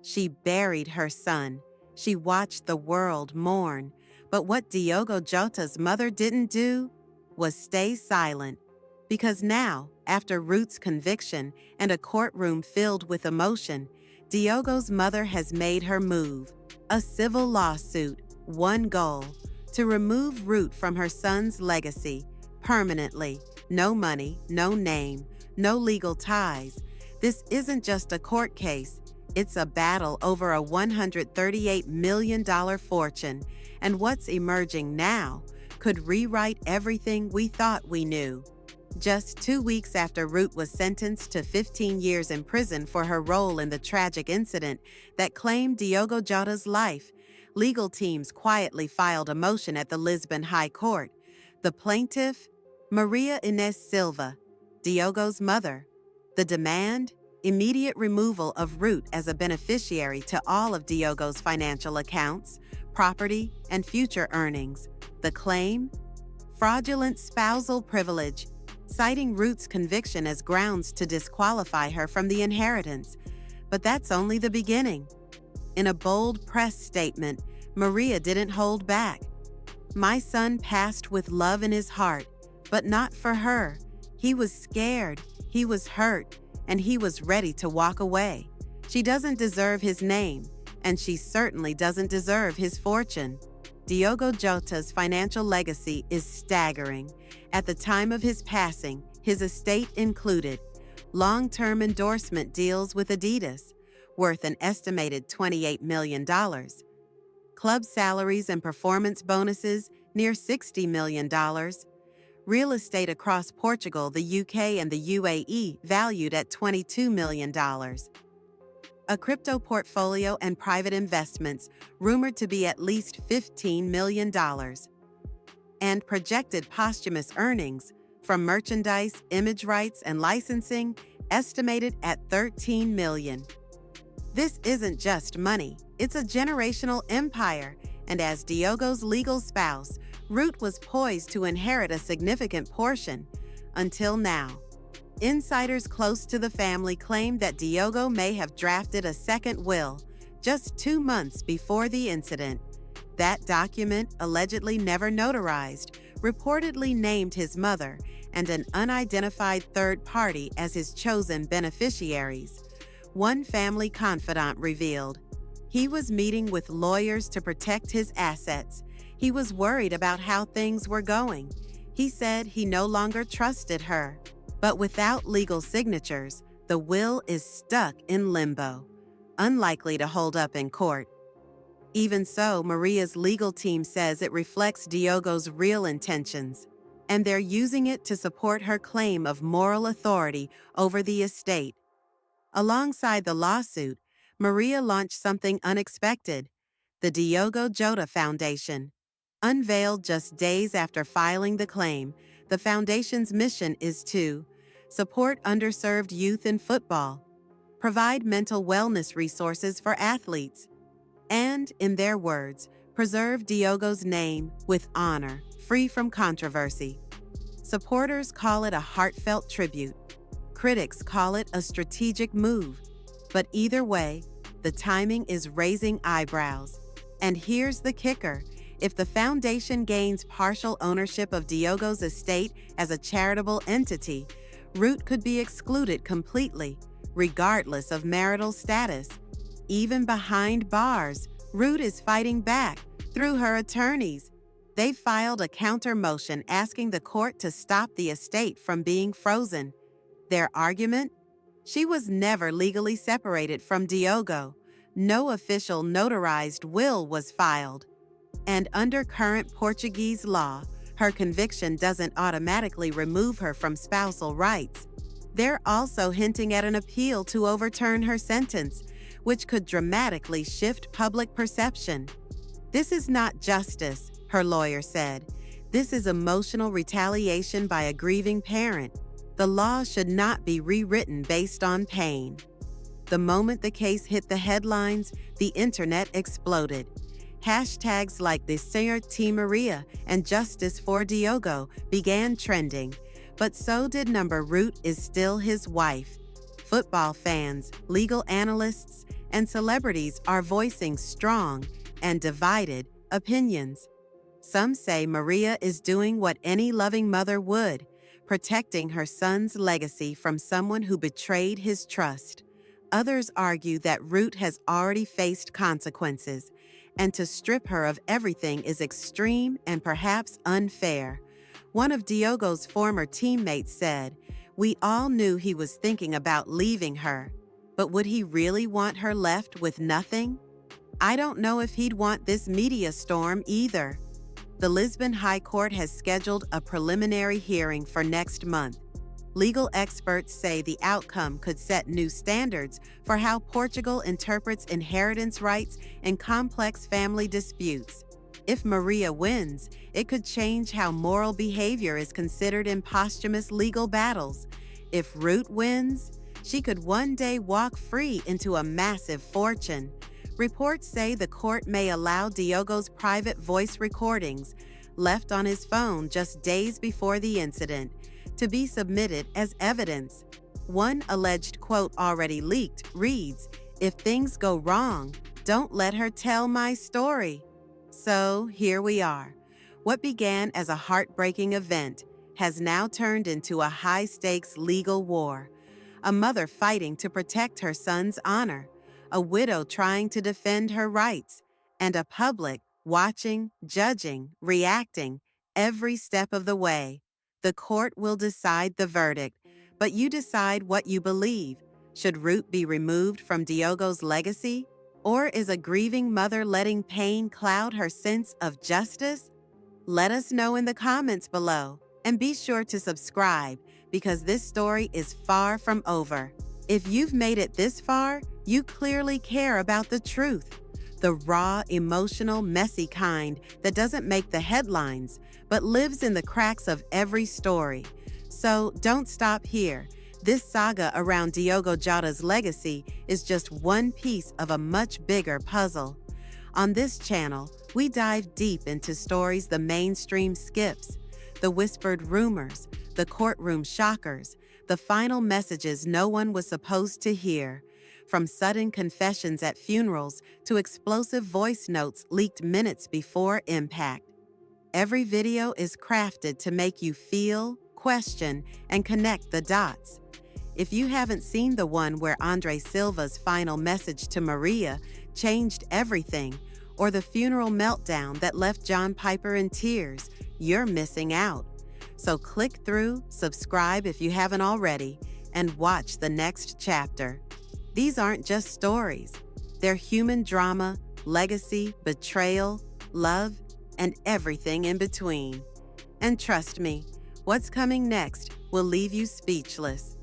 She buried her son. She watched the world mourn. But what Diogo Jota's mother didn't do was stay silent. Because now, after Rute's conviction and a courtroom filled with emotion, Diogo's mother has made her move. A civil lawsuit, one goal: to remove Rute from her son's legacy permanently. No money, no name, no legal ties. This isn't just a court case. It's a battle over a $138 million fortune, and what's emerging now could rewrite everything we thought we knew. Just 2 weeks after Rute was sentenced to 15 years in prison for her role in the tragic incident that claimed Diogo Jota's life, legal teams quietly filed a motion at the Lisbon High Court. The plaintiff, Maria Inês Silva, Diogo's mother. The demand? Immediate removal of Rute as a beneficiary to all of Diogo's financial accounts, property, and future earnings. The claim? Fraudulent spousal privilege, citing Rute's conviction as grounds to disqualify her from the inheritance. But that's only the beginning. In a bold press statement, Maria didn't hold back. "My son passed with love in his heart, but not for her. He was scared, he was hurt, and he was ready to walk away. She doesn't deserve his name, and she certainly doesn't deserve his fortune." Diogo Jota's financial legacy is staggering. At the time of his passing, his estate included long-term endorsement deals with Adidas, worth an estimated $28 million, club salaries and performance bonuses near $60 million, real estate across Portugal, the UK, and the UAE valued at $22 million, a crypto portfolio and private investments rumored to be at least $15 million, and projected posthumous earnings from merchandise, image rights, and licensing estimated at $13 million. This isn't just money, it's a generational empire, and as Diogo's legal spouse, Rute was poised to inherit a significant portion. Until now, insiders close to the family claim that Diogo may have drafted a second will just 2 months before the incident. That document, allegedly never notarized, reportedly named his mother and an unidentified third party as his chosen beneficiaries. One family confidant revealed he was meeting with lawyers to protect his assets. He was worried about how things were going. He said he no longer trusted her. But without legal signatures, the will is stuck in limbo, unlikely to hold up in court. Even so, Maria's legal team says it reflects Diogo's real intentions, and they're using it to support her claim of moral authority over the estate. Alongside the lawsuit, Maria launched something unexpected: the Diogo Jota Foundation. Unveiled just days after filing the claim, the foundation's mission is to support underserved youth in football, provide mental wellness resources for athletes, and, in their words, preserve Diogo's name with honor, free from controversy. Supporters call it a heartfelt tribute. Critics call it a strategic move. But either way, the timing is raising eyebrows. And here's the kicker: if the foundation gains partial ownership of Diogo's estate as a charitable entity, Rute could be excluded completely, regardless of marital status. Even behind bars, Rute is fighting back through her attorneys. They filed a counter motion asking the court to stop the estate from being frozen. Their argument? She was never legally separated from Diogo. No official notarized will was filed. And under current Portuguese law, her conviction doesn't automatically remove her from spousal rights. They're also hinting at an appeal to overturn her sentence, which could dramatically shift public perception. "This is not justice," her lawyer said. "This is emotional retaliation by a grieving parent. The law should not be rewritten based on pain." The moment the case hit the headlines, the internet exploded. Hashtags like This Rute Maria and Justice for Diogo began trending, but so did Rute is still his wife. Football fans, legal analysts, and celebrities are voicing strong and divided opinions. Some say Maria is doing what any loving mother would, protecting her son's legacy from someone who betrayed his trust. Others argue that Rute has already faced consequences, and to strip her of everything is extreme and perhaps unfair. One of Diogo's former teammates said, "We all knew he was thinking about leaving her, but would he really want her left with nothing? I don't know if he'd want this media storm either." The Lisbon High Court has scheduled a preliminary hearing for next month. Legal experts say the outcome could set new standards for how Portugal interprets inheritance rights in complex family disputes. If Maria wins, it could change how moral behavior is considered in posthumous legal battles. If Rute wins, she could one day walk free into a massive fortune. Reports say the court may allow Diogo's private voice recordings, left on his phone just days before the incident, to be submitted as evidence. One alleged quote already leaked reads, "If things go wrong, don't let her tell my story." So here we are. What began as a heartbreaking event has now turned into a high-stakes legal war. A mother fighting to protect her son's honor, a widow trying to defend her rights, and a public watching, judging, reacting every step of the way. The court will decide the verdict, but you decide what you believe. Should Rute be removed from Diogo's legacy? Or is a grieving mother letting pain cloud her sense of justice? Let us know in the comments below, and be sure to subscribe because this story is far from over. If you've made it this far, you clearly care about the truth. The raw, emotional, messy kind that doesn't make the headlines, but lives in the cracks of every story. So don't stop here. This saga around Diogo Jota's legacy is just one piece of a much bigger puzzle. On this channel, we dive deep into stories the mainstream skips, the whispered rumors, the courtroom shockers, the final messages no one was supposed to hear. From sudden confessions at funerals to explosive voice notes leaked minutes before impact. Every video is crafted to make you feel, question, and connect the dots. If you haven't seen the one where Andre Silva's final message to Maria changed everything, or the funeral meltdown that left John Piper in tears, you're missing out. So click through, subscribe if you haven't already, and watch the next chapter. These aren't just stories. They're human drama, legacy, betrayal, love, and everything in between. And trust me, what's coming next will leave you speechless.